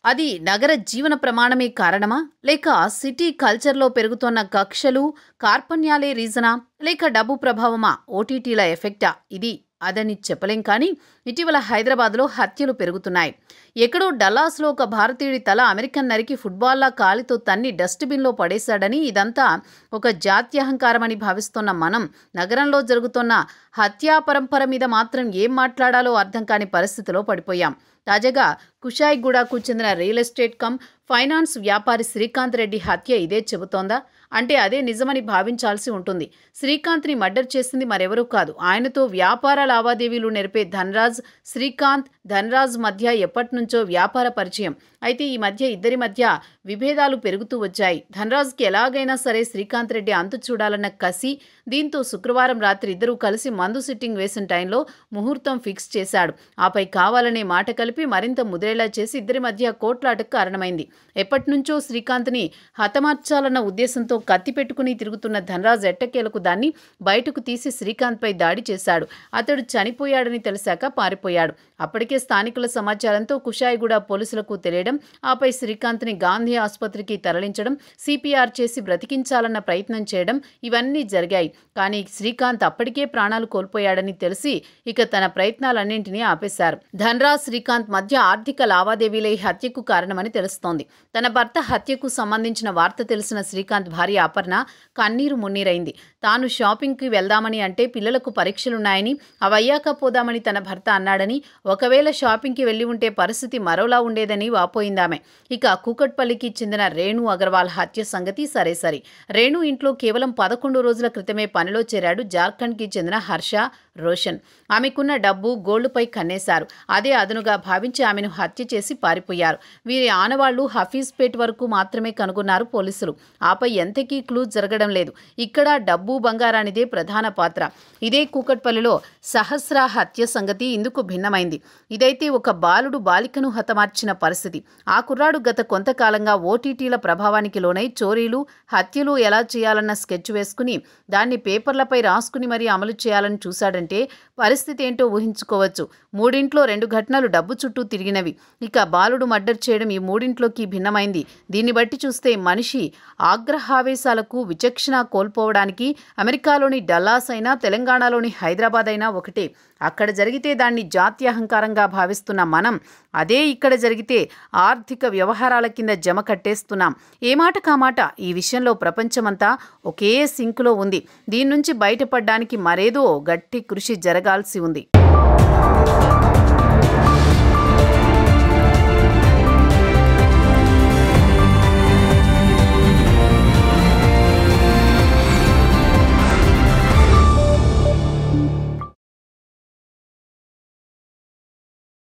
అది నగర జీవన ప్రమాణమే కారణమా? లేక సిటీ కల్చర్‌లో పెరుగుతోన్న కక్షలు, కార్పణ్యాలే రీజనా? లేక డబ్బు ప్రభావమా? ఓటీటీల ఎఫెక్టా? అదని చెప్పలేం కానీ, ఇటీవల హైదరాబాద్‌లో హత్యలు పెరుగుతున్నాయి. ఎక్కడో డల్లాస్‌లో ఒక భారతీయుడి తల అమెరికన్ నరికి ఫుట్బాల్‌లా కాలితో తన్ని డస్ట్‌బిన్‌లో పడేశాడని, ఇదంతా ఒక జాత్యహంకారమని భావిస్తోన్న మనం, నగరంలో జరుగుతోన్న హత్యా పరంపర మీద మాత్రం ఏం మాట్లాడాలో అర్థం కాని పరిస్థితిలో పడిపోయాం. తాజాగా కుషాయిగూడకు చెందిన రియల్ ఎస్టేట్ ఫైనాన్స్ వ్యాపారి శ్రీకాంత్ రెడ్డి హత్య ఇదే చెబుతోందా? అంటే అదే నిజమని భావించాల్సి ఉంటుంది. శ్రీకాంత్ని మర్డర్ చేసింది మరెవరూ కాదు, ఆయనతో వ్యాపార లావాదేవీలు నెరిపే ధనరాజ్ మధ్య ఎప్పటినుంచో వ్యాపార పరిచయం. అయితే ఈ మధ్య ఇద్దరి మధ్య విభేదాలు పెరుగుతూ వచ్చాయి. ధనరాజ్కి ఎలాగైనా సరే శ్రీకాంత్ రెడ్డి అంతు చూడాలన్న కసి, దీంతో శుక్రవారం రాత్రి ఇద్దరూ కలిసి మందు సిట్టింగ్ వేసిన టైంలో ముహూర్తం ఫిక్స్ చేశాడు. ఆపై కావాలనే మాట కలిపి మరింత ముదిరేలా చేసి ఇద్దరి మధ్య కోట్లాటకు కారణమైంది. ఎప్పటినుంచో శ్రీకాంత్ని హతమార్చాలన్న ఉద్దేశంతో కత్తి పెట్టుకుని తిరుగుతున్న ధనరాజ్ ఎట్టకేలకు దాన్ని బయటకు తీసి శ్రీకాంత్పై దాడి చేశాడు. అతడు చనిపోయాడని తెలిసాక పారిపోయాడు. అప్పటికే స్థానికుల సమాచారంతో కుషాయిగూడ పోలీసులకు తెలియడం, ఆపై శ్రీకాంత్ని గాంధీ ఆసుపత్రికి తరలించడం, సిపిఆర్ చేసి బ్రతికించాలన్న ప్రయత్నం చేయడం, ఇవన్నీ జరిగాయి. కానీ శ్రీకాంత్ అప్పటికే ప్రాణాలు కోల్పోయాడని తెలిసి ఇక తన ప్రయత్నాలన్నింటినీ ఆపేశారు. ధనరాజ్ శ్రీకాంత్ మధ్య ఆర్థిక లావాదేవీలే హత్యకు కారణమని తెలుస్తోంది. తన భర్త హత్యకు సంబంధించిన వార్త తెలిసిన శ్రీకాంత్ భార్య అపర్ణ కన్నీరు మున్నీరైంది. తాను షాపింగ్కి వెళ్దామని అంటే పిల్లలకు పరీక్షలున్నాయని, అవయ్యాక పోదామని తన భర్త అన్నాడని, ఒకవేళ షాపింగ్కి వెళ్లి ఉంటే పరిస్థితి మరోలా ఉండేదని వాపోయిందామె. ఇక కూకట్పల్లికి చెందిన రేణు అగర్వాల్ హత్య సంగతి సరే. రేణు ఇంట్లో కేవలం 11 రోజుల క్రితమే పనిలో చేరాడు జార్ఖండ్కి చెందిన హర్ష రోషన్. ఆమెకున్న డబ్బు, గోల్డ్పై కన్నేశారు. అదే అదనుగా భావించి ఆమెను హత్య చేసి పారిపోయారు. వీరి ఆనవాళ్లు హఫీజ్పేట్ వరకు మాత్రమే కనుగొన్నారు పోలీసులు. ఆపై ఎంతకీ క్లూ జరగడం లేదు. ఇక్కడ డబ్బు, బంగారానిదే ప్రధాన పాత్ర. ఇదే కూకట్పల్లిలో సహస్ర హత్య సంగతి ఇందుకు భిన్నమైంది. ఇదైతే ఒక బాలుడు బాలికను హతమార్చిన పరిస్థితి. ఆ కుర్రాడు గత కొంతకాలంగా ఓటీటీల ప్రభావానికి లోనై చోరీలు, హత్యలు ఎలా చేయాలన్న స్కెచ్ వేసుకుని దాన్ని పేపర్లపై రాసుకుని మరీ అమలు చేయాలని చూశాడంటే పరిస్థితి ఏంటో ఊహించుకోవచ్చు. 3 2 ఘటనలు డబ్బు చుట్టూ తిరిగినవి. ఇక బాలుడు మర్డర్ చేయడం ఈ 3 భిన్నమైంది. దీన్ని బట్టి చూస్తే మనిషి ఆగ్రహావేశాలకు విచక్షణ కోల్పోవడానికి అమెరికాలోని డల్లాస్ అయినా, తెలంగాణలోని హైదరాబాద్ అయినా ఒకటే. అక్కడ జరిగితే దాన్ని జాత్యహంకారంగా భావిస్తున్న మనం, అదే ఇక్కడ జరిగితే ఆర్థిక వ్యవహారాల కింద జమ కట్టేస్తున్నాం. ఏ మాట కామాట ఈ విషయంలో ప్రపంచమంతా ఒకే సింక్లో ఉంది. దీని నుంచి బయటపడడానికి మరేదో గట్టి కృషి జరగాల్సి ఉంది.